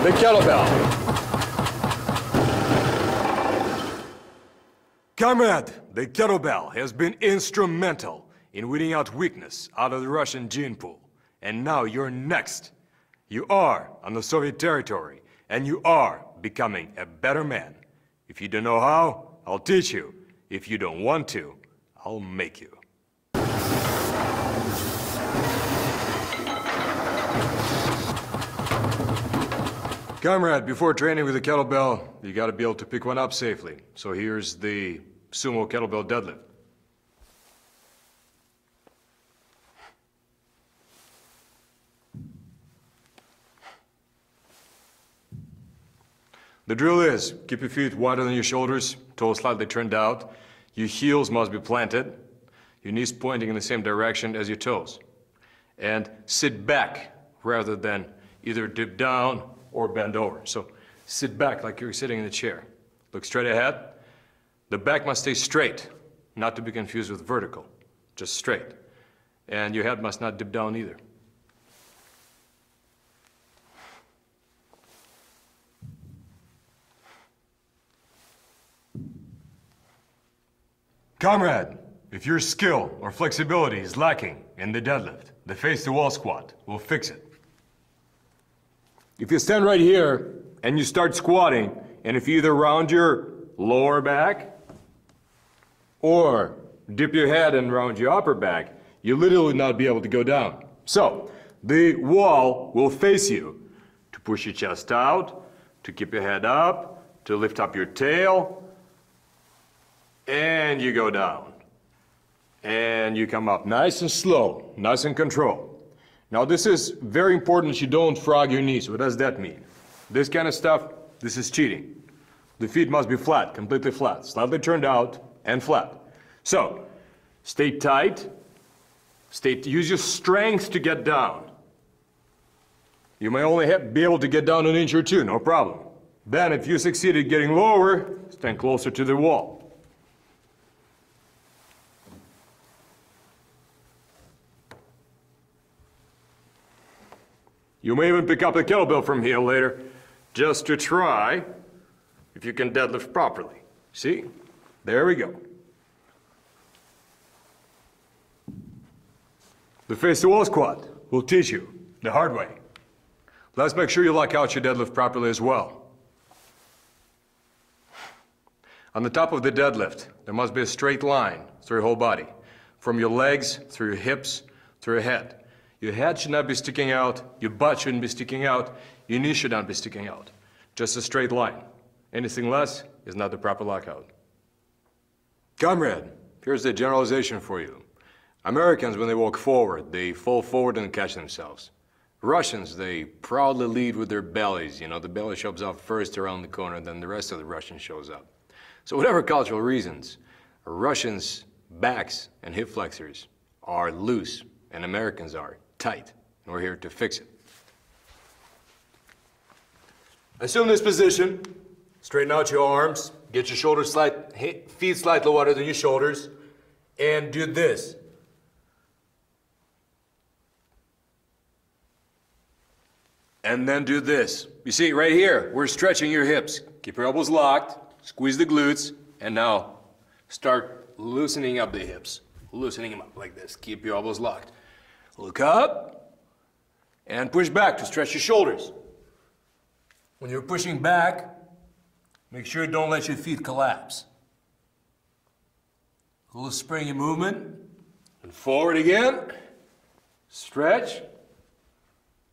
the kettlebell. Comrade, the kettlebell has been instrumental in weeding out weakness out of the Russian gene pool. And now you're next. You are on the Soviet territory, and you are becoming a better man. If you don't know how, I'll teach you. If you don't want to, I'll make you. Comrade, before training with the kettlebell, you gotta be able to pick one up safely. So here's the sumo kettlebell deadlift. The drill is, keep your feet wider than your shoulders, toes slightly turned out. Your heels must be planted, your knees pointing in the same direction as your toes. And sit back rather than either dip down or bend over. So sit back like you're sitting in a chair. Look straight ahead. The back must stay straight, not to be confused with vertical, just straight. And your head must not dip down either. Comrade, if your skill or flexibility is lacking in the deadlift, the face-to-wall squat will fix it. If you stand right here and you start squatting, and if you either round your lower back or dip your head and round your upper back, you literally will not be able to go down. So, the wall will face you to push your chest out, to keep your head up, to lift up your tail, and you go down. And you come up nice and slow, nice and controlled. Now this is very important that you don't frog your knees. What does that mean? This kind of stuff, this is cheating. The feet must be flat, completely flat, slightly turned out and flat. So, stay tight, use your strength to get down. You may only be able to get down an inch or two, no problem. Then if you succeeded getting lower, stand closer to the wall. You may even pick up the kettlebell from here later, just to try if you can deadlift properly. See? There we go. The face-to-wall squat will teach you the hard way. Let's make sure you lock out your deadlift properly as well. On the top of the deadlift, there must be a straight line through your whole body, from your legs, through your hips, through your head. Your head should not be sticking out, your butt shouldn't be sticking out, your knees should not be sticking out. Just a straight line. Anything less is not the proper lockout. Comrade, here's the generalization for you. Americans, when they walk forward, they fall forward and catch themselves. Russians, they proudly lead with their bellies. You know, the belly shows up first around the corner, then the rest of the Russian shows up. So whatever cultural reasons, Russians' backs and hip flexors are loose, and Americans are tight, and we're here to fix it. Assume this position, straighten out your arms, get your shoulders feet slightly wider than your shoulders, and do this. And then do this. You see, right here, we're stretching your hips. Keep your elbows locked, squeeze the glutes, and now start loosening up the hips. Loosening them up like this. Keep your elbows locked. Look up and push back to stretch your shoulders. When you're pushing back, make sure you don't let your feet collapse. A little springy movement. And forward again. Stretch.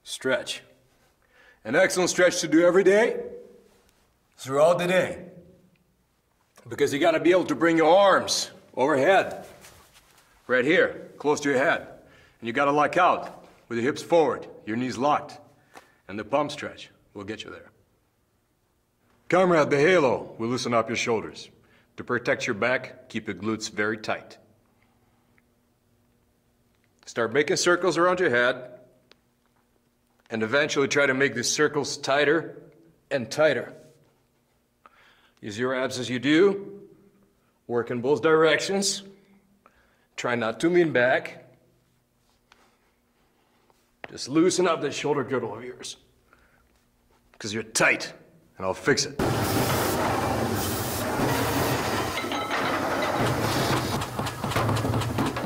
Stretch. An excellent stretch to do every day, throughout the day. Because you gotta be able to bring your arms overhead. Right here, close to your head. And you gotta lock out with your hips forward, your knees locked. And the palm stretch will get you there. Comrade, the halo will loosen up your shoulders. To protect your back, keep your glutes very tight. Start making circles around your head, and eventually try to make these circles tighter and tighter. Use your abs as you do. Work in both directions. Try not to lean back. Just loosen up the shoulder girdle of yours. Because you're tight, and I'll fix it.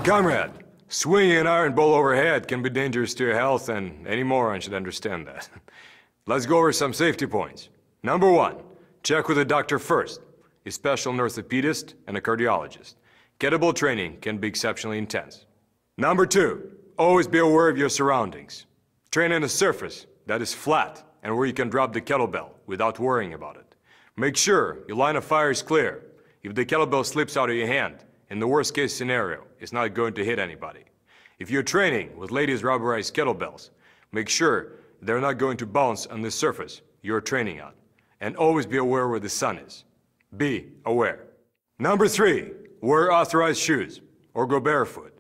Comrade, swinging an iron ball overhead can be dangerous to your health, and any moron should understand that. Let's go over some safety points. Number 1, check with a doctor first, a special orthopedist and a cardiologist. Kettlebell training can be exceptionally intense. Number 2, always be aware of your surroundings. Train on a surface that is flat and where you can drop the kettlebell without worrying about it. Make sure your line of fire is clear. If the kettlebell slips out of your hand, in the worst case scenario, it's not going to hit anybody. If you're training with ladies' rubberized kettlebells, make sure they're not going to bounce on the surface you're training on. And always be aware where the sun is. Be aware. Number 3, wear authorized shoes or go barefoot.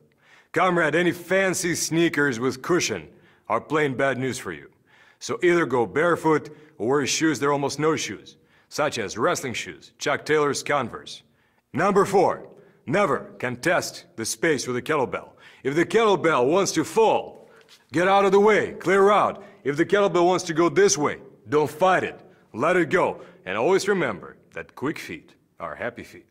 Comrade, any fancy sneakers with cushion are plain bad news for you. So either go barefoot or wear shoes that are almost no shoes, such as wrestling shoes, Chuck Taylor's Converse. Number 4, never contest the space with a kettlebell. If the kettlebell wants to fall, get out of the way, clear out. If the kettlebell wants to go this way, don't fight it, let it go. And always remember that quick feet are happy feet.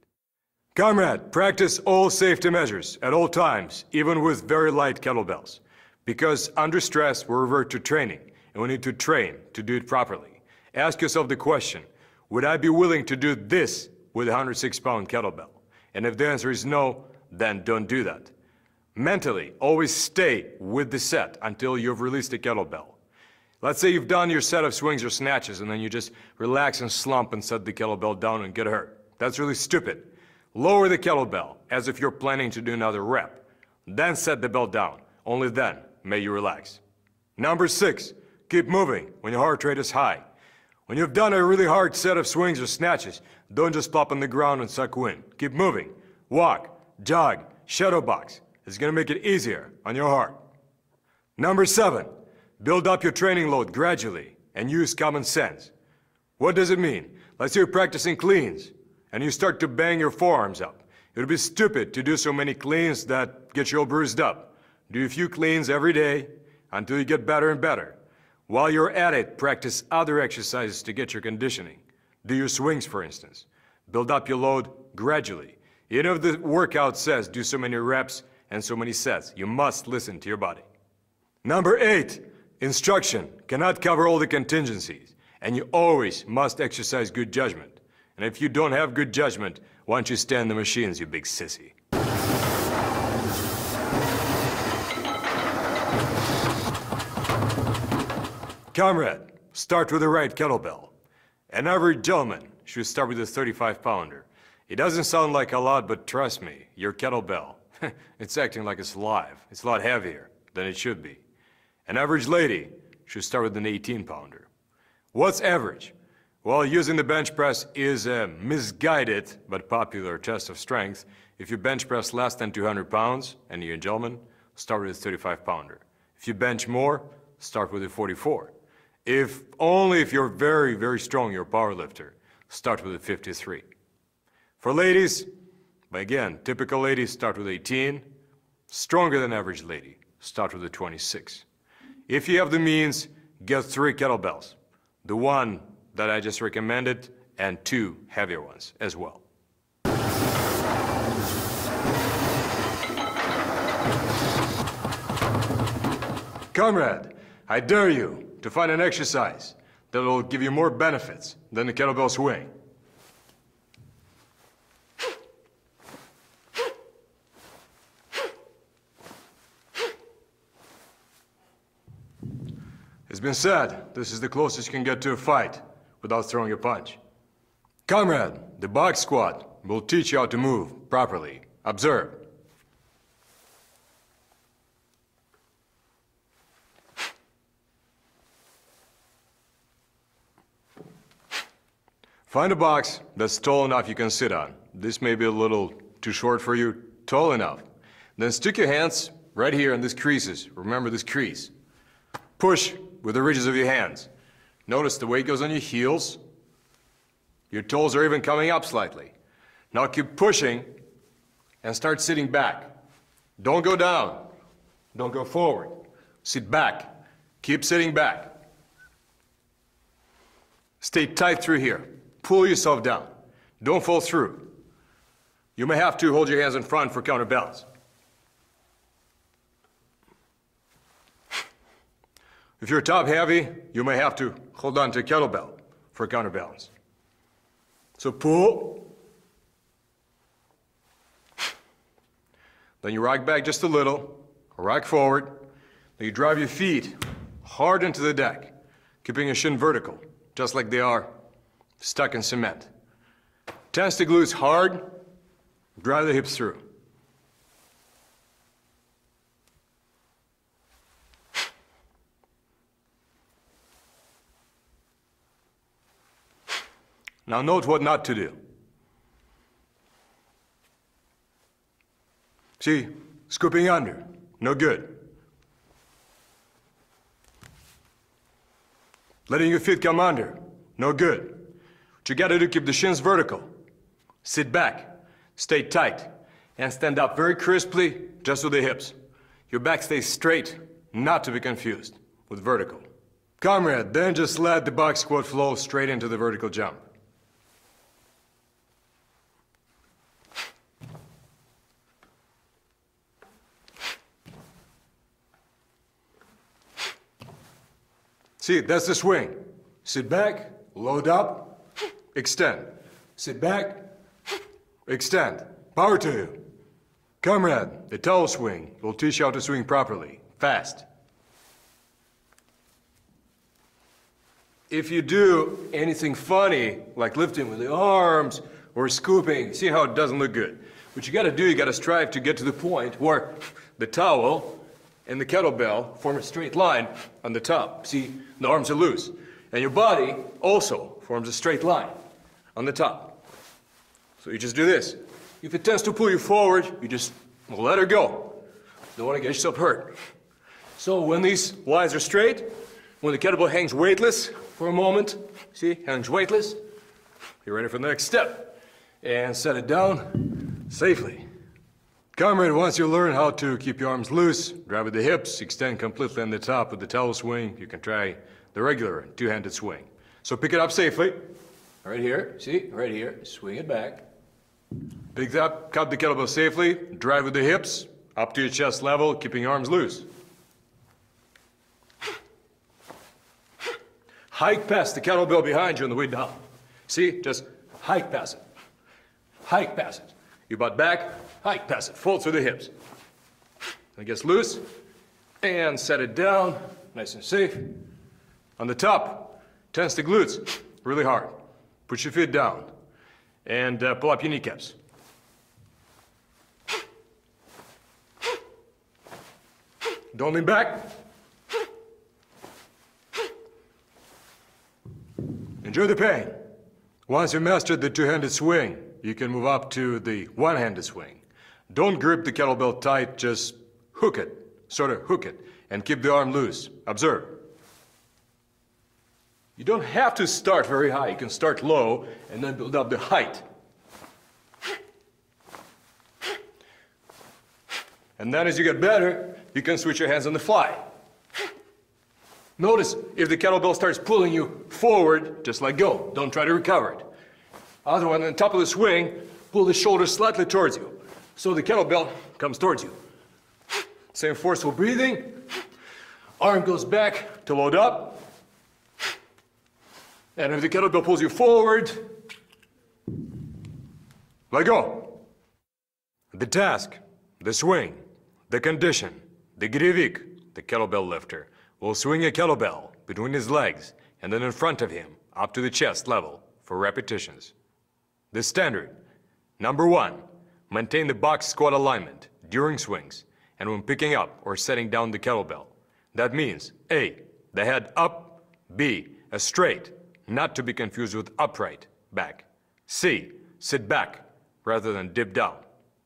Comrade, practice all safety measures at all times, even with very light kettlebells. Because under stress, we revert to training, and we need to train to do it properly. Ask yourself the question, would I be willing to do this with a 106-pound kettlebell? And if the answer is no, then don't do that. Mentally, always stay with the set until you've released the kettlebell. Let's say you've done your set of swings or snatches and then you just relax and slump and set the kettlebell down and get hurt. That's really stupid. Lower the kettlebell as if you're planning to do another rep. Then set the bell down. Only then may you relax. Number 6, keep moving when your heart rate is high. When you've done a really hard set of swings or snatches, don't just plop on the ground and suck wind. Keep moving. Walk, jog, shadow box. It's going to make it easier on your heart. Number 7, build up your training load gradually and use common sense. What does it mean? Let's say you're practicing cleans and you start to bang your forearms up. It would be stupid to do so many cleans that get you all bruised up. Do a few cleans every day until you get better and better. While you're at it, practice other exercises to get your conditioning. Do your swings, for instance. Build up your load gradually. Even if the workout says do so many reps and so many sets, you must listen to your body. Number 8, instruction cannot cover all the contingencies, and you always must exercise good judgment. And if you don't have good judgment, why don't you stand the machines, you big sissy? Comrade, start with the right kettlebell. An average gentleman should start with a 35-pounder. It doesn't sound like a lot, but trust me, your kettlebell, it's acting like it's alive. It's a lot heavier than it should be. An average lady should start with an 18-pounder. What's average? Well, using the bench press is a misguided but popular test of strength. If you bench press less than 200 pounds, and you're a gentleman, start with a 35-pounder. If you bench more, start with a 44. Only if you're very, very strong, you're a power lifter, start with a 53. For ladies, but again, typical ladies start with 18. Stronger than average lady, start with a 26. If you have the means, get 3 kettlebells. The one that I just recommended and 2 heavier ones as well. Comrade, I dare you to find an exercise that will give you more benefits than the kettlebell swing. It's been said, this is the closest you can get to a fight without throwing a punch. Comrade, the box squat will teach you how to move properly. Observe. Find a box that's tall enough you can sit on. This may be a little too short for you. Tall enough. Then stick your hands right here in these creases. Remember this crease. Push with the ridges of your hands. Notice the weight goes on your heels. Your toes are even coming up slightly. Now keep pushing and start sitting back. Don't go down. Don't go forward. Sit back. Keep sitting back. Stay tight through here. Pull yourself down. Don't fall through. You may have to hold your hands in front for counterbalance. If you're top heavy, you may have to hold on to a kettlebell for counterbalance. So pull. Then you rock back just a little, rock forward. Then you drive your feet hard into the deck, keeping your shin vertical, just like they are stuck in cement. Tense the glutes hard, drive the hips through. Now note what not to do. See, scooping under, no good. Letting your feet come under, no good. What you gotta do, keep the shins vertical. Sit back, stay tight, and stand up very crisply, just with the hips. Your back stays straight, not to be confused with vertical. Comrade, then just let the box squat flow straight into the vertical jump. See, that's the swing. Sit back, load up, extend. Sit back, extend. Power to you. Comrade, the towel swing will teach you how to swing properly, fast. If you do anything funny, like lifting with the arms or scooping, see how it doesn't look good. What you gotta do, you gotta strive to get to the point where the towel and the kettlebell form a straight line on the top. See, the arms are loose. And your body also forms a straight line on the top. So you just do this. If it tends to pull you forward, you just let her go. Don't want to get yourself hurt. So when these lines are straight, when the kettlebell hangs weightless for a moment, see, hangs weightless, you're ready for the next step. And set it down safely. Comrade, once you learn how to keep your arms loose, drive with the hips, extend completely on the top with the towel swing, you can try the regular two-handed swing. So pick it up safely. Right here, see, right here, swing it back. Pick it up, cut the kettlebell safely, drive with the hips, up to your chest level, keeping your arms loose. Hike past the kettlebell behind you on the way down. See, just hike past it. Hike past it. Your butt back, hike past it, fold through the hips. And it gets loose, and set it down, nice and safe. On the top, tense the glutes really hard. Put your feet down, and pull up your kneecaps. Don't lean back. Enjoy the pain. Once you mastered the two-handed swing, you can move up to the one-handed swing. Don't grip the kettlebell tight, just hook it, sort of hook it, and keep the arm loose. Observe. You don't have to start very high. You can start low and then build up the height. And then as you get better, you can switch your hands on the fly. Notice if the kettlebell starts pulling you forward, just let go. Don't try to recover it. Otherwise, on the top of the swing, pull the shoulders slightly towards you, so the kettlebell comes towards you. Same forceful breathing. Arm goes back to load up. And if the kettlebell pulls you forward, let go. The task, the swing, the condition, the grivik, the kettlebell lifter, will swing a kettlebell between his legs and then in front of him up to the chest level for repetitions. The standard, number 1, maintain the box squat alignment during swings and when picking up or setting down the kettlebell. That means A, the head up, B, a straight, not to be confused with upright back. C, sit back rather than dip down.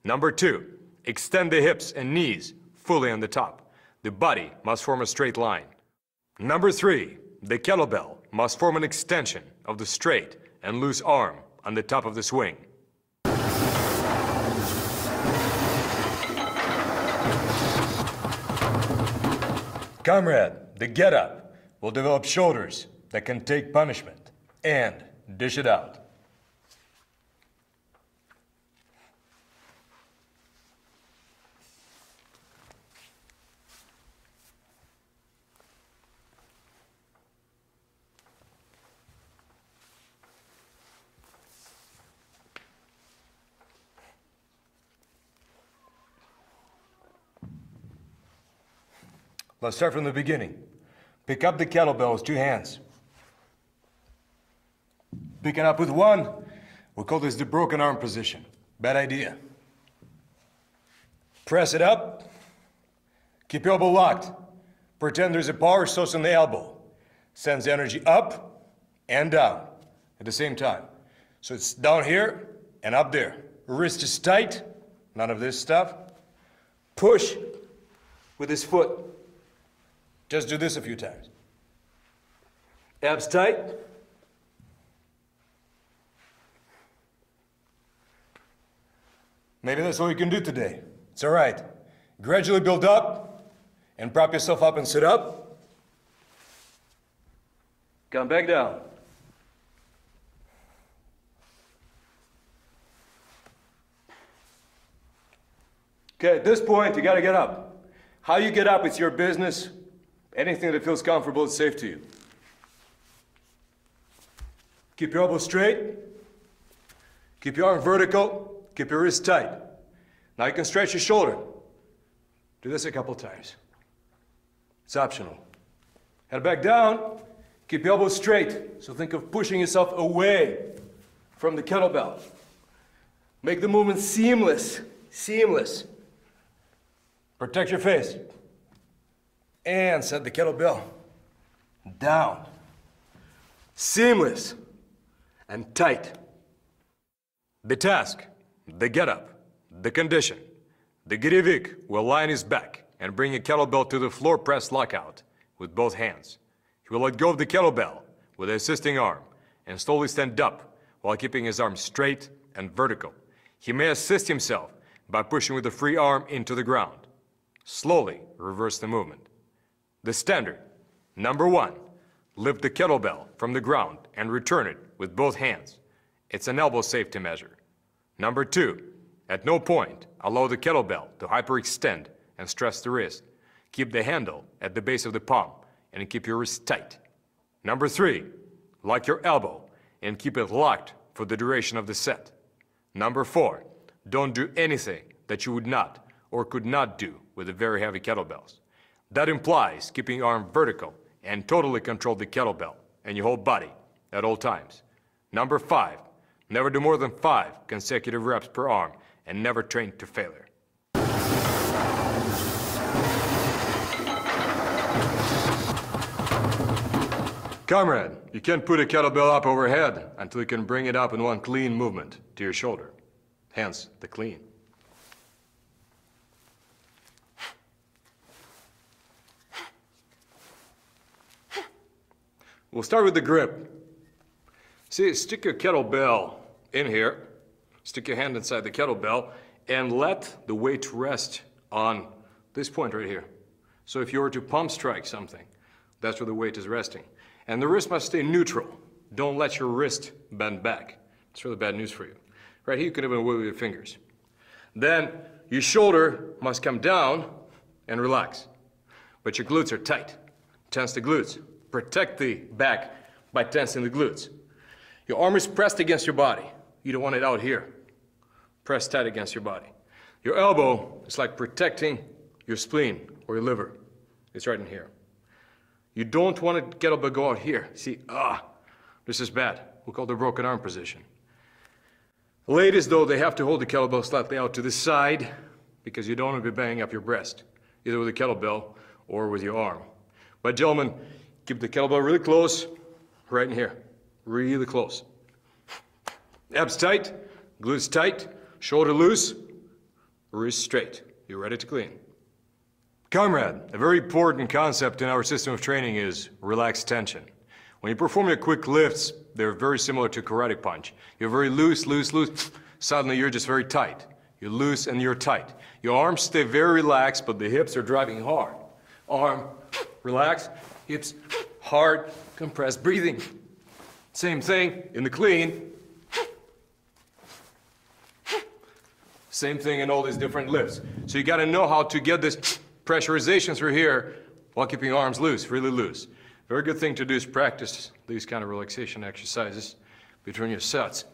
Number 2, extend the hips and knees fully on the top. The body must form a straight line. Number 3, the kettlebell must form an extension of the straight and loose arm on the top of the swing. Comrade, the get-up will develop shoulders that can take punishment and dish it out. Let's start from the beginning. Pick up the kettlebell with 2 hands. Picking up with one, we call this the broken arm position. Bad idea. Press it up. Keep your elbow locked. Pretend there's a power source in the elbow. Sends the energy up and down at the same time. So it's down here and up there. Wrist is tight. None of this stuff. Push with his foot. Just do this a few times. Abs tight. Maybe that's all you can do today. It's all right. Gradually build up and prop yourself up and sit up. Come back down. Okay, at this point, you gotta get up. How you get up, it's your business. Anything that feels comfortable is safe to you. Keep your elbow straight. Keep your arm vertical. Keep your wrist tight. Now you can stretch your shoulder. Do this a couple times. It's optional. Head back down. Keep your elbow straight. So think of pushing yourself away from the kettlebell. Make the movement seamless. Seamless. Protect your face. And set the kettlebell down. Seamless and tight. The task, the get-up, the condition. The Girievik will lie on his back and bring a kettlebell to the floor press lockout with both hands. He will let go of the kettlebell with the assisting arm and slowly stand up while keeping his arm straight and vertical. He may assist himself by pushing with the free arm into the ground. Slowly reverse the movement. The standard, number 1, lift the kettlebell from the ground and return it with both hands. It's an elbow safety measure. Number 2, at no point allow the kettlebell to hyperextend and stress the wrist. Keep the handle at the base of the palm and keep your wrist tight. Number 3, lock your elbow and keep it locked for the duration of the set. Number 4, don't do anything that you would not or could not do with the very heavy kettlebells. That implies keeping your arm vertical and totally control the kettlebell and your whole body at all times. Number 5, never do more than 5 consecutive reps per arm and never train to failure. Comrade, you can't put a kettlebell up overhead until you can bring it up in one clean movement to your shoulder. Hence, the clean. We'll start with the grip. See, stick your kettlebell in here, stick your hand inside the kettlebell, and let the weight rest on this point right here. So if you were to pump strike something, that's where the weight is resting. And the wrist must stay neutral. Don't let your wrist bend back. It's really bad news for you. Right here, you can even wiggle your fingers. Then your shoulder must come down and relax. But your glutes are tight. Tense the glutes. Protect the back by tensing the glutes. Your arm is pressed against your body. You don't want it out here. Press tight against your body. Your elbow is like protecting your spleen or your liver. It's right in here. You don't want to kettlebell go out here. See, this is bad. We call it the broken arm position. Ladies, though, they have to hold the kettlebell slightly out to the side because you don't want to be banging up your breast, either with the kettlebell or with your arm. But gentlemen, keep the kettlebell really close, right in here, really close. Abs tight, glutes tight, shoulder loose, wrist straight. You're ready to clean. Comrade, a very important concept in our system of training is relaxed tension. When you perform your quick lifts, they're very similar to karate punch. You're very loose, loose, loose. Suddenly you're just very tight. You're loose and you're tight. Your arms stay very relaxed, but the hips are driving hard. Arm, relax, hips, hard, compressed breathing. Same thing in the clean. Same thing in all these different lifts. So you gotta know how to get this pressurization through here while keeping your arms loose, really loose. Very good thing to do is practice these kind of relaxation exercises between your sets.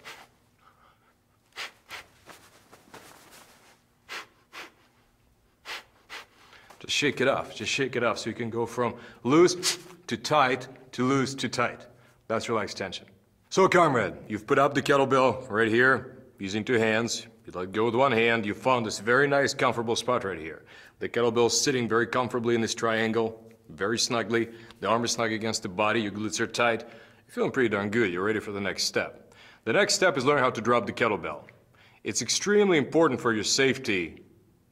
Just shake it off so you can go from loose to tight to loose to tight. That's relaxed tension. So comrade, you've put up the kettlebell right here using two hands. You let go with one hand. You found this very nice comfortable spot right here. The kettlebell's sitting very comfortably in this triangle, very snugly. The arm is snug against the body, your glutes are tight. You're feeling pretty darn good. You're ready for the next step. The next step is learning how to drop the kettlebell. It's extremely important for your safety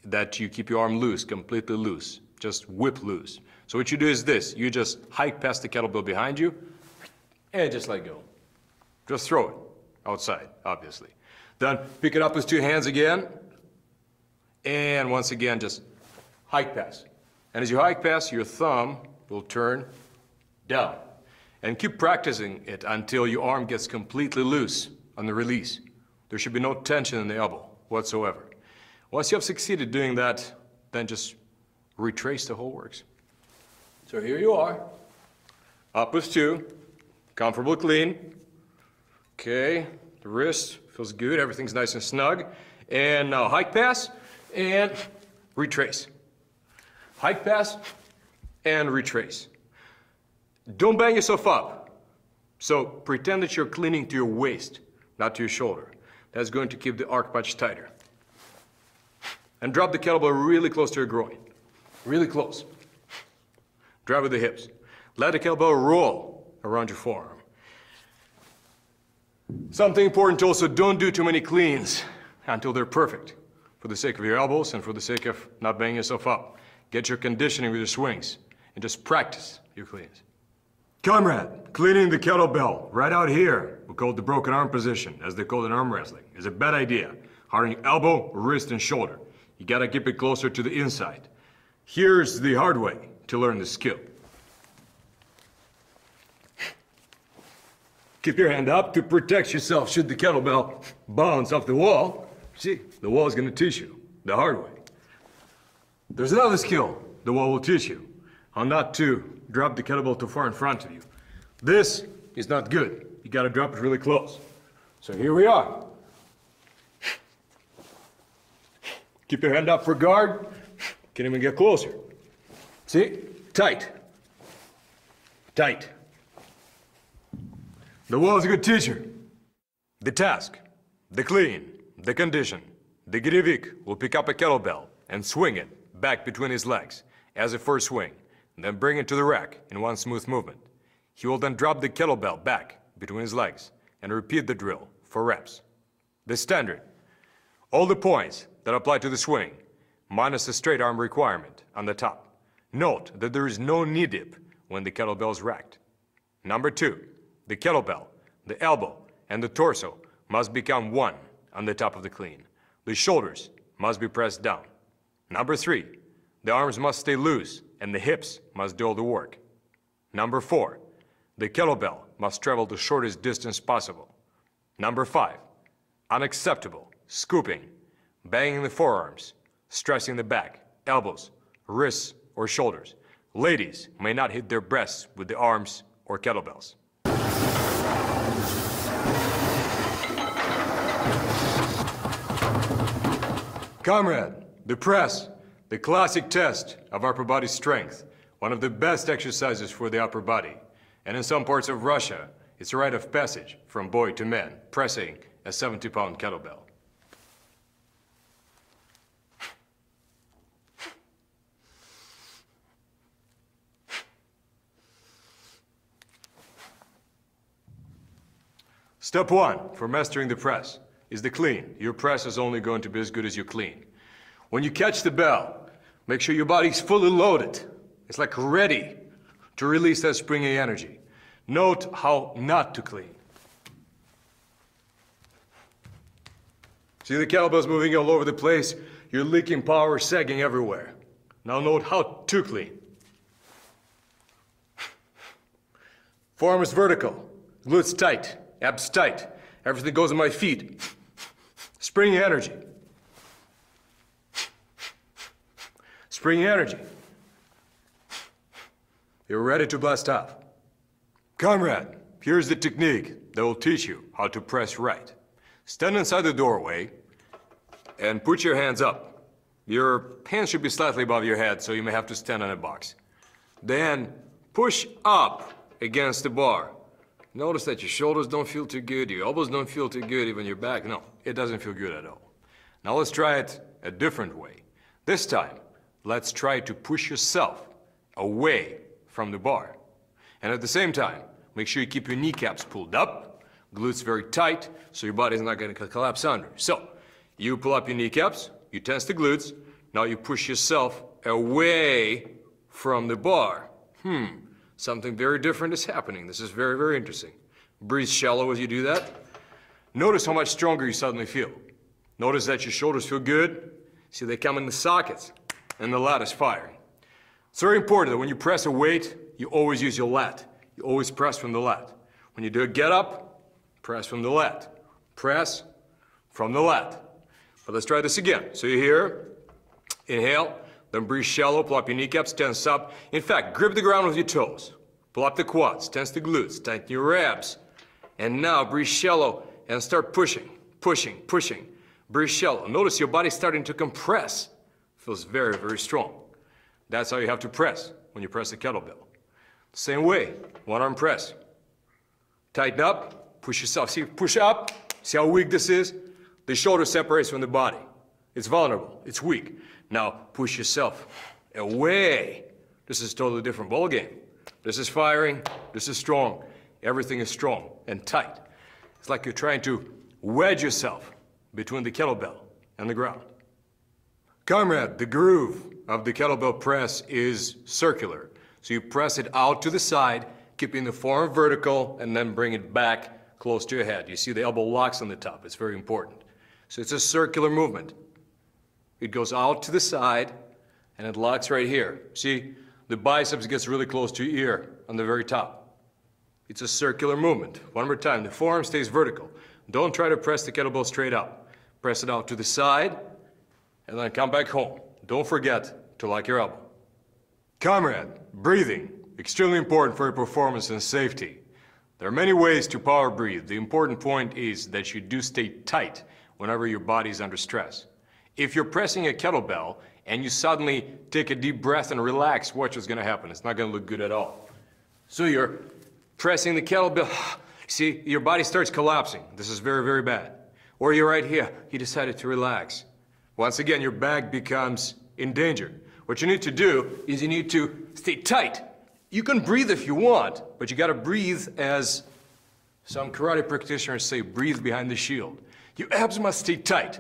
that you keep your arm loose, completely loose, just whip loose. So what you do is this, you just hike past the kettlebell behind you and just let go. Just throw it outside, obviously. Then pick it up with two hands again, and once again just hike past. And as you hike past, your thumb will turn down. And keep practicing it until your arm gets completely loose on the release. There should be no tension in the elbow whatsoever. Once you have succeeded doing that, then just retrace the whole works. So here you are, up with two, comfortable clean. Okay, the wrist feels good, everything's nice and snug. And now hike pass and retrace. Hike pass and retrace. Don't bang yourself up. So pretend that you're cleaning to your waist, not to your shoulder. That's going to keep the arc much tighter. And drop the kettlebell really close to your groin. Really close. Drive with the hips. Let the kettlebell roll around your forearm. Something important also, don't do too many cleans until they're perfect. For the sake of your elbows and for the sake of not banging yourself up. Get your conditioning with your swings and just practice your cleans. Comrade, cleaning the kettlebell right out here, we call it the broken arm position, as they call it in arm wrestling, is a bad idea. Hard on your elbow, wrist, and shoulder. You gotta keep it closer to the inside. Here's the hard way to learn the skill. Keep your hand up to protect yourself should the kettlebell bounce off the wall. See, the wall is gonna teach you the hard way. There's another skill the wall will teach you, how not to drop the kettlebell too far in front of you. This is not good. You gotta drop it really close. So here we are. Keep your hand up for guard. Can't even get closer. See? Tight. Tight. The wall is a good teacher. The task, the clean, the condition. The Gyrevik will pick up a kettlebell and swing it back between his legs as a first swing, then bring it to the rack in one smooth movement. He will then drop the kettlebell back between his legs and repeat the drill for reps. The standard. All the points that apply to the swing, minus the straight arm requirement on the top. Note that there is no knee dip when the kettlebell is racked. Number 2, the kettlebell, the elbow, and the torso must become one on the top of the clean. The shoulders must be pressed down. Number 3, the arms must stay loose and the hips must do all the work. Number 4, the kettlebell must travel the shortest distance possible. Number 5, unacceptable scooping, banging the forearms, stressing the back, elbows, wrists, or shoulders. Ladies may not hit their breasts with the arms or kettlebells. Comrade, the press, the classic test of upper body strength, one of the best exercises for the upper body. And in some parts of Russia, it's a rite of passage from boy to man, pressing a 70-pound kettlebell. Step 1 for mastering the press is the clean. Your press is only going to be as good as your clean. When you catch the bell, make sure your body's fully loaded. It's like ready to release that springy energy. Note how not to clean. See the kettlebells moving all over the place? You're leaking power, sagging everywhere. Now note how to clean. Forearm is vertical. Glutes tight, abs tight. Everything goes in my feet. Springy energy. Springy energy. You're ready to blast off. Comrade, here's the technique that will teach you how to press right. Stand inside the doorway and put your hands up. Your hands should be slightly above your head, so you may have to stand on a box. Then push up against the bar. Notice that your shoulders don't feel too good, your elbows don't feel too good, even your back. No, it doesn't feel good at all. Now let's try it a different way. This time, let's try to push yourself away from the bar. And at the same time, make sure you keep your kneecaps pulled up, glutes very tight, so your body's not going to collapse under. So, you pull up your kneecaps, you tense the glutes, now you push yourself away from the bar. Something very different is happening. This is very, very interesting. Breathe shallow as you do that. Notice how much stronger you suddenly feel. Notice that your shoulders feel good. See, they come in the sockets, and the lat is firing. It's very important that when you press a weight, you always use your lat. You always press from the lat. When you do a get up, press from the lat. Press from the lat. But let's try this again. So you're here, inhale, then breathe shallow, pull up your kneecaps, tense up. In fact, grip the ground with your toes. Pull up the quads, tense the glutes, tighten your abs. And now breathe shallow and start pushing, pushing, pushing. Breathe shallow. Notice your body's starting to compress. Feels very, very strong. That's how you have to press when you press the kettlebell. Same way, one arm press. Tighten up, push yourself. See, push up. See how weak this is? The shoulder separates from the body. It's vulnerable, it's weak. Now push yourself away. This is a totally different ball game. This is firing, this is strong. Everything is strong and tight. It's like you're trying to wedge yourself between the kettlebell and the ground. Comrade, the groove of the kettlebell press is circular. So you press it out to the side, keeping the forearm vertical, and then bring it back close to your head. You see the elbow locks on the top. It's very important. So it's a circular movement. It goes out to the side, and it locks right here. See, the biceps gets really close to your ear on the very top. It's a circular movement. One more time, the forearm stays vertical. Don't try to press the kettlebell straight up. Press it out to the side, and then come back home. Don't forget to lock your elbow. Comrade, breathing, extremely important for your performance and safety. There are many ways to power breathe. The important point is that you do stay tight whenever your body is under stress. If you're pressing a kettlebell and you suddenly take a deep breath and relax, watch what's going to happen. It's not going to look good at all. So you're pressing the kettlebell. See, your body starts collapsing. This is very, very bad. Or you're right here. You decided to relax. Once again, your back becomes in danger. What you need to do is you need to stay tight. You can breathe if you want, but you got to breathe as some karate practitioners say, breathe behind the shield. Your abs must stay tight.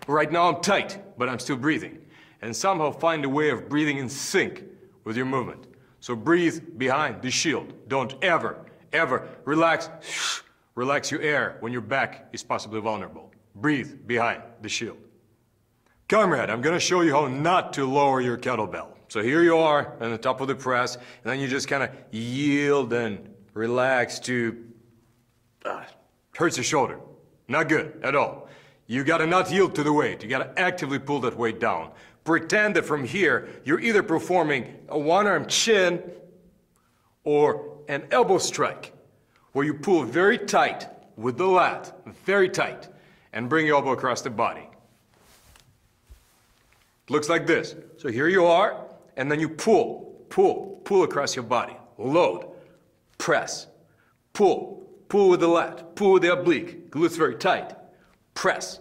Right now I'm tight, but I'm still breathing. And somehow find a way of breathing in sync with your movement. So breathe behind the shield. Don't ever, ever relax your air when your back is possibly vulnerable. Breathe behind the shield. Comrade, I'm going to show you how not to lower your kettlebell. So here you are on the top of the press, and then you just kind of yield and relax to... hurts your shoulder. Not good at all. You got to not yield to the weight. You got to actively pull that weight down. Pretend that from here, you're either performing a one-arm chin or an elbow strike, where you pull very tight with the lat, very tight, and bring your elbow across the body. Looks like this. So here you are, and then you pull across your body. Load, press, pull with the lat, pull with the oblique, glutes very tight, press.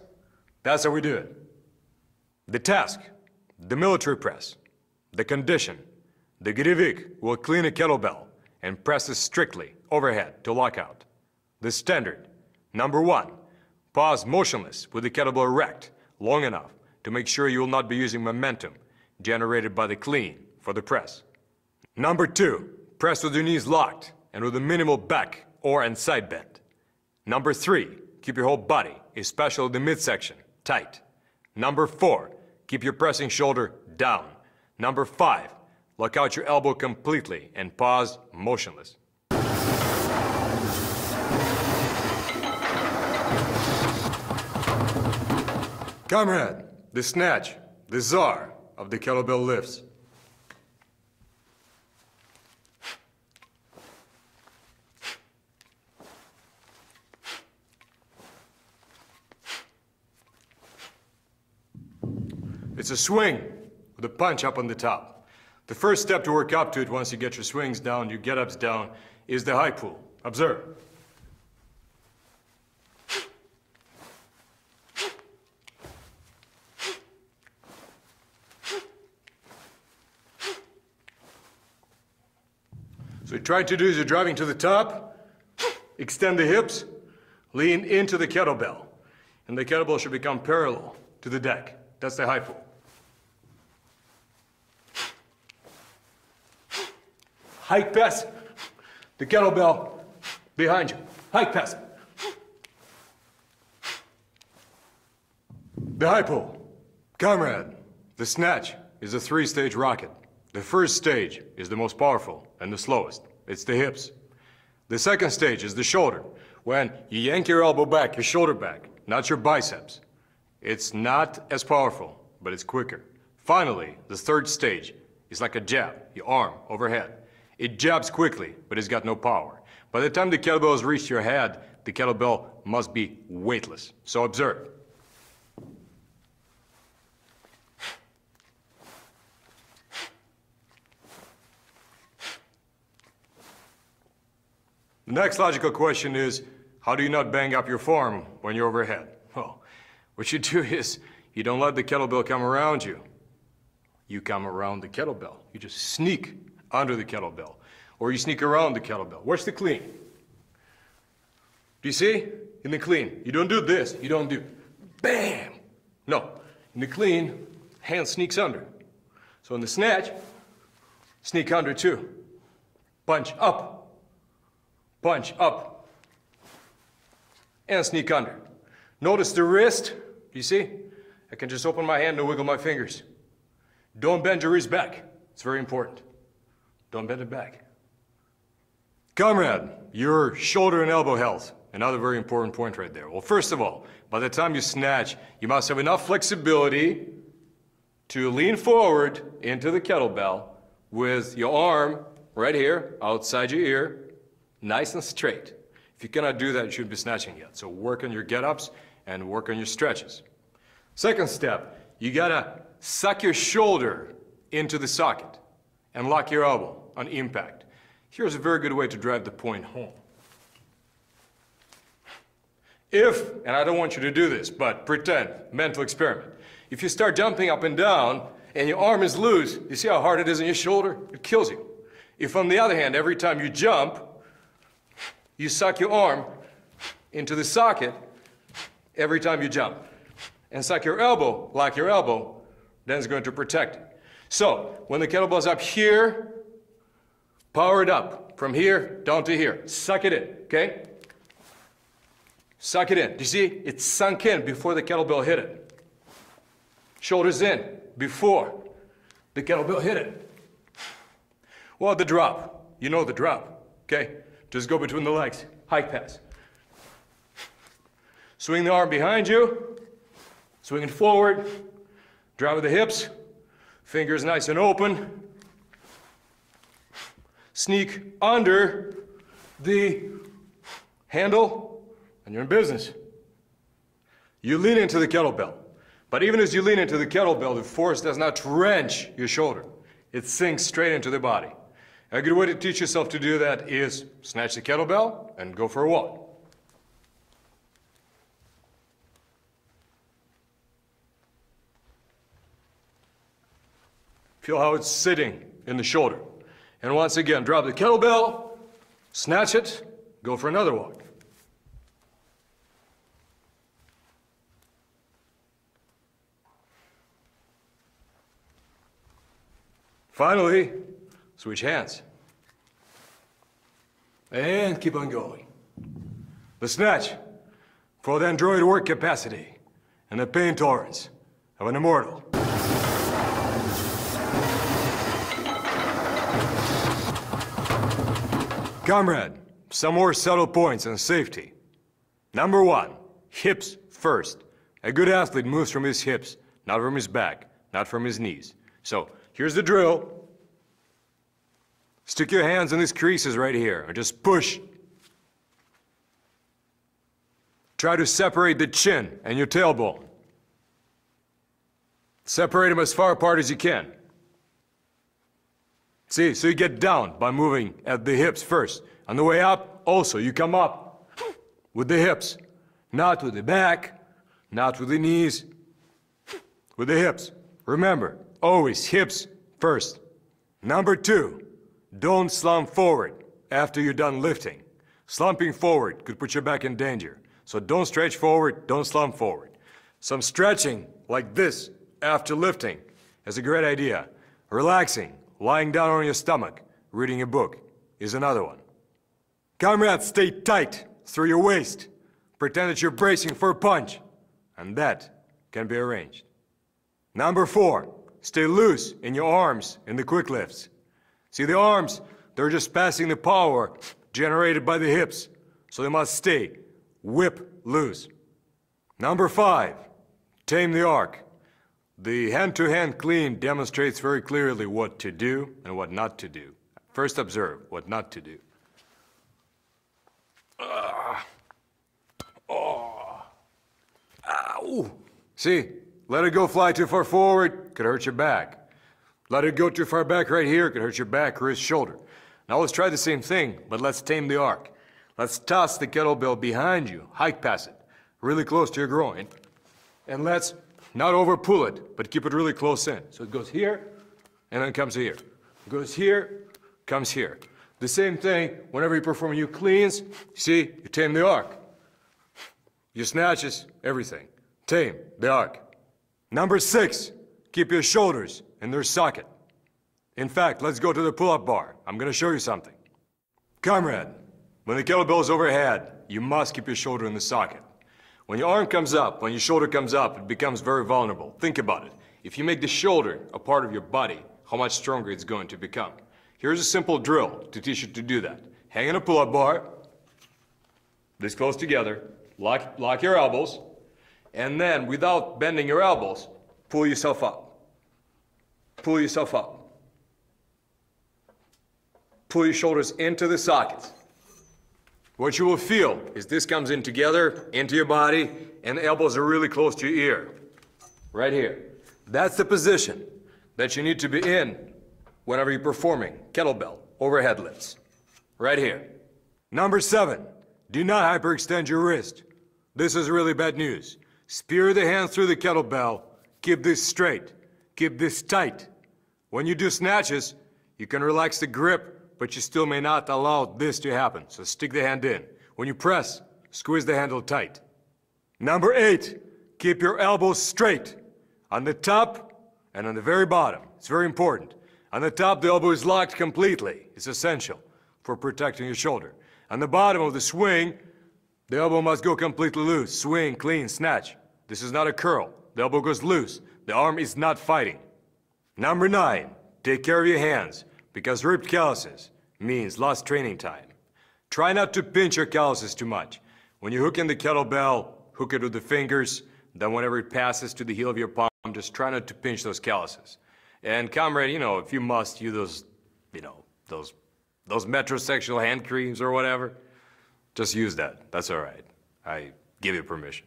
That's how we do it. The task, the military press, the condition, the Gyrevik will clean a kettlebell and presses strictly overhead to lockout. The standard, number 1, pause motionless with the kettlebell erect long enough to make sure you will not be using momentum generated by the clean for the press. Number 2, press with your knees locked and with a minimal back or and side bend. Number 3, keep your whole body, especially the midsection, tight. Number 4, keep your pressing shoulder down. Number 5, lock out your elbow completely and pause motionless. Comrade, the snatch, the czar of the kettlebell lifts. It's a swing with a punch up on the top. The first step to work up to it once you get your swings down, your get-ups down, is the high pull. Observe. So what you're trying to do is you're driving to the top, extend the hips, lean into the kettlebell, and the kettlebell should become parallel to the deck. That's the high pull. Hike past the kettlebell behind you. Hike past it. The high pull. Comrade, the snatch is a three-stage rocket. The first stage is the most powerful and the slowest. It's the hips. The second stage is the shoulder. When you yank your elbow back, your shoulder back, not your biceps. It's not as powerful, but it's quicker. Finally, the third stage is like a jab, your arm overhead. It jabs quickly, but it's got no power. By the time the kettlebell has reached your head, the kettlebell must be weightless. So observe. The next logical question is, how do you not bang up your forearm when you're overhead? Well, what you do is, you don't let the kettlebell come around you. You come around the kettlebell. You just sneak under the kettlebell, or you sneak around the kettlebell. Watch the clean. Do you see? In the clean, you don't do this. You don't do bam. No. In the clean, hand sneaks under. So in the snatch, sneak under too. Punch up, and sneak under. Notice the wrist. You see? I can just open my hand and wiggle my fingers. Don't bend your wrist back. It's very important. Don't bend it back. Comrade, your shoulder and elbow health. Another very important point right there. Well, first of all, by the time you snatch, you must have enough flexibility to lean forward into the kettlebell with your arm right here, outside your ear, nice and straight. If you cannot do that, you shouldn't be snatching yet. So work on your get-ups and work on your stretches. Second step, you gotta suck your shoulder into the socket and lock your elbow on impact. Here's a very good way to drive the point home. If, and I don't want you to do this, but pretend, mental experiment. If you start jumping up and down and your arm is loose, you see how hard it is on your shoulder? It kills you. If on the other hand, every time you jump, you suck your arm into the socket every time you jump, and suck your elbow, lock your elbow, then it's going to protect it. So, when the kettlebell's up here, power it up. From here, down to here. Suck it in, okay? Suck it in. Do you see? It's sunk in before the kettlebell hit it. Shoulders in before the kettlebell hit it. Well, the drop. You know the drop, okay? Just go between the legs. Hike pass. Swing the arm behind you. Swing it forward. Drive with the hips. Fingers nice and open. Sneak under the handle, and you're in business. You lean into the kettlebell. But even as you lean into the kettlebell, the force does not wrench your shoulder. It sinks straight into the body. A good way to teach yourself to do that is snatch the kettlebell and go for a walk. Feel how it's sitting in the shoulder. And once again, drop the kettlebell, snatch it, go for another walk. Finally, switch hands. And keep on going. The snatch for the android work capacity and the pain tolerance of an immortal. Comrade, some more subtle points on safety. Number one, hips first. A good athlete moves from his hips, not from his back, not from his knees. So, here's the drill. Stick your hands in these creases right here and just push. Try to separate the chin and your tailbone. Separate them as far apart as you can. See, so you get down by moving at the hips first. On the way up, also, you come up with the hips. Not with the back, not with the knees, with the hips. Remember, always hips first. Number 2, don't slump forward after you're done lifting. Slumping forward could put your back in danger. So don't stretch forward, don't slump forward. Some stretching like this after lifting is a great idea. Relaxing, lying down on your stomach, reading a book is another one. Comrade, stay tight through your waist. Pretend that you're bracing for a punch, and that can be arranged. Number 4, stay loose in your arms in the quick lifts. See, the arms, they're just passing the power generated by the hips, so they must stay whip loose. Number 5, tame the arc. The hand-to-hand clean demonstrates very clearly what to do and what not to do. First observe what not to do. Ow. See, let it go fly too far forward, could hurt your back. Let it go too far back right here, could hurt your back, wrist, shoulder. Now let's try the same thing, but let's tame the arc. Let's toss the kettlebell behind you, hike past it, really close to your groin. And let's not over pull it, but keep it really close in. So it goes here, and then comes here. It goes here, comes here. The same thing whenever you perform new cleans. See, you tame the arc. Your snatches, everything. Tame the arc. Number 6, keep your shoulders in their socket. In fact, let's go to the pull-up bar. I'm gonna show you something. Comrade, when the kettlebell is overhead, you must keep your shoulder in the socket. When your arm comes up, when your shoulder comes up, it becomes very vulnerable. Think about it. If you make the shoulder a part of your body, how much stronger it's going to become. Here's a simple drill to teach you to do that. Hang in a pull-up bar, this close together, lock your elbows, and then without bending your elbows, pull yourself up. Pull yourself up. Pull your shoulders into the sockets. What you will feel is this comes in together, into your body, and the elbows are really close to your ear. Right here. That's the position that you need to be in whenever you're performing kettlebell overhead lifts. Right here. Number 7, do not hyperextend your wrist. This is really bad news. Spear the hand through the kettlebell, keep this straight, keep this tight. When you do snatches, you can relax the grip, but you still may not allow this to happen, so stick the hand in. When you press, squeeze the handle tight. Number 8, keep your elbows straight. On the top and on the very bottom. It's very important. On the top, the elbow is locked completely. It's essential for protecting your shoulder. On the bottom of the swing, the elbow must go completely loose. Swing, clean, snatch. This is not a curl. The elbow goes loose. The arm is not fighting. Number 9, take care of your hands, because ripped calluses means lost training time. Try not to pinch your calluses too much. When you hook in the kettlebell, hook it with the fingers, then whenever it passes to the heel of your palm, just try not to pinch those calluses. And Comrade, if you must, use those, those metrosexual hand creams or whatever, just use that. That's all right. I give you permission.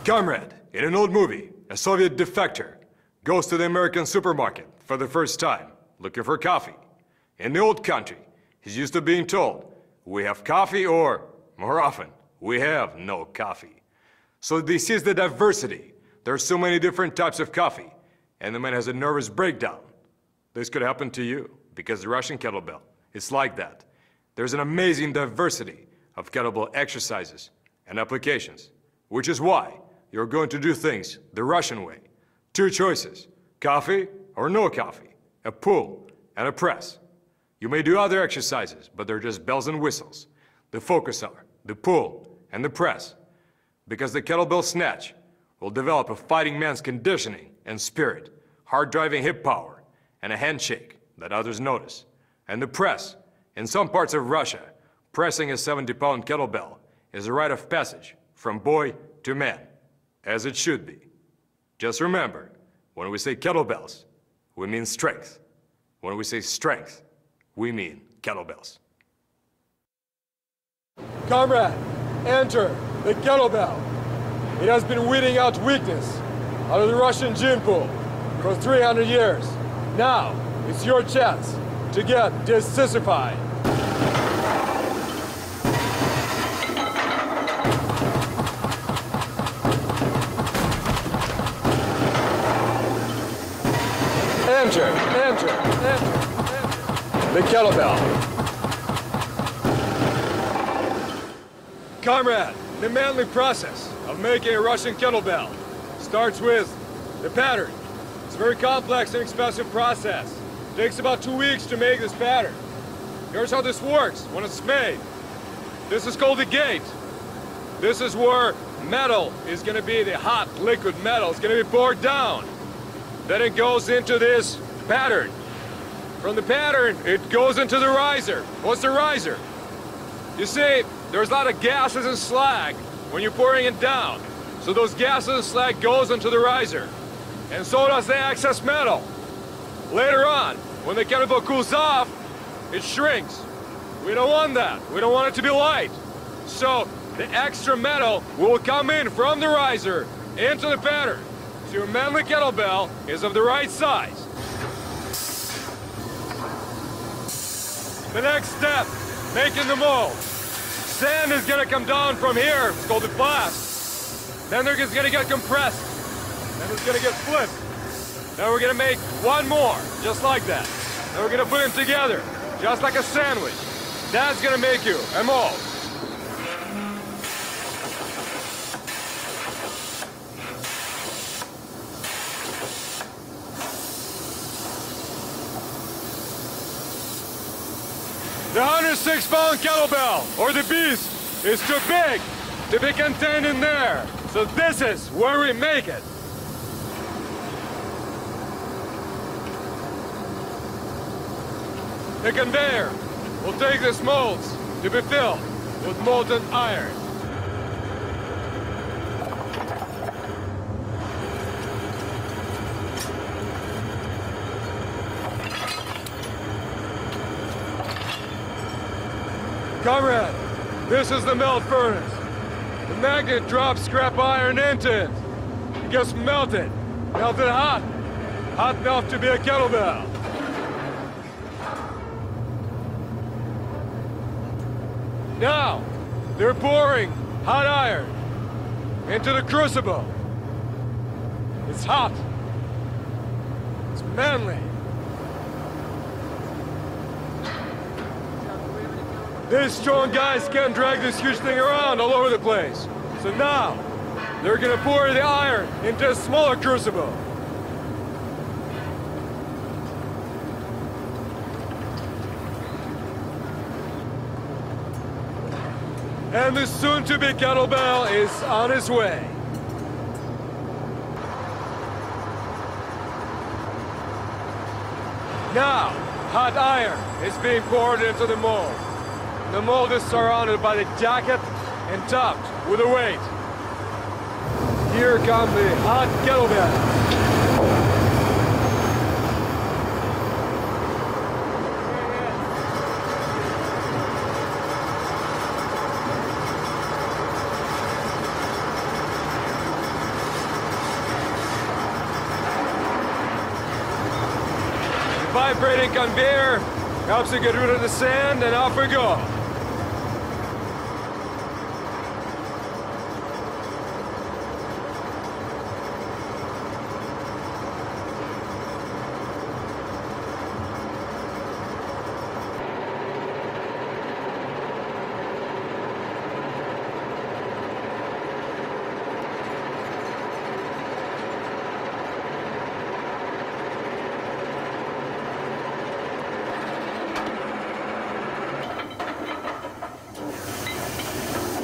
Comrade, in an old movie, a Soviet defector goes to the American supermarket for the first time, looking for coffee. In the old country, he's used to being told, we have coffee, or, more often, we have no coffee. So this is the diversity. There are so many different types of coffee, and the man has a nervous breakdown. This could happen to you, because the Russian kettlebell, it's like that. There's an amazing diversity of kettlebell exercises and applications, which is why you're going to do things the Russian way. 2 choices, coffee or no coffee, a pull and a press. You may do other exercises, but they're just bells and whistles. The focus are the pull and the press, because the kettlebell snatch will develop a fighting man's conditioning and spirit, hard-driving hip power, and a handshake that others notice. And the press, in some parts of Russia, Pressing a 70-pound kettlebell is a rite of passage from boy to man, as it should be. Just remember, when we say kettlebells, we mean strength. When we say strength, we mean kettlebells. Comrade, enter the kettlebell. It has been weeding out weakness out of the Russian gene pool for 300 years. Now, it's your chance to get desissified. Enter the kettlebell. Comrade, the manly process of making a Russian kettlebell starts with the pattern. It's a very complex and expensive process. It takes about 2 weeks to make this pattern. Here's how this works when it's made. This is called the gate. This is where metal is going to be, the hot liquid metal is going to be poured down. Then it goes into this pattern. From the pattern, it goes into the riser. What's the riser? You see, there's a lot of gases and slag when you're pouring it down. So those gases and slag goes into the riser. And so does the excess metal. Later on, when the kettlebell cools off, it shrinks. We don't want that. We don't want it to be light. So the extra metal will come in from the riser into the pattern. So your manly kettlebell is of the right size. The next step, making the mold. Sand is gonna come down from here, it's called the blast. Then they're just gonna get compressed. Then it's gonna get flipped. Then we're gonna make one more, just like that. Then we're gonna put them together, just like a sandwich. That's gonna make you a mold. The 106-pound kettlebell, or the beast, is too big to be contained in there. So this is where we make it. The conveyor will take these molds to be filled with molten iron. Comrade, this is the melt furnace. The magnet drops scrap iron into it. It gets melted hot. Hot enough to be a kettlebell. Now, they're pouring hot iron into the crucible. It's hot. It's manly. These strong guys can't drag this huge thing around all over the place. So now, they're gonna pour the iron into a smaller crucible. And the soon-to-be kettlebell is on its way. Now, hot iron is being poured into the mold. The mold is surrounded by the jacket and topped with a weight. Here come the hot kettlebells. The vibrating conveyor helps you get rid of the sand, and off we go.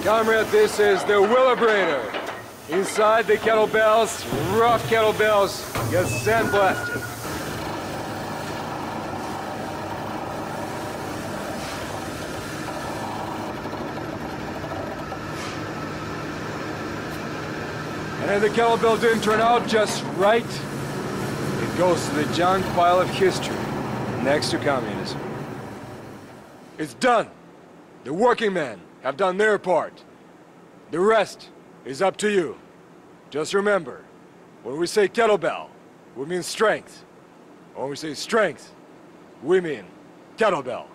Comrade, this is the Wheelabrator. Inside the kettlebells, rough kettlebells, get sandblasted. And the kettlebell didn't turn out just right, it goes to the junk pile of history next to communism. It's done. The working men have done their part. The rest is up to you. Just remember, when we say kettlebell, we mean strength. When we say strength, we mean kettlebell.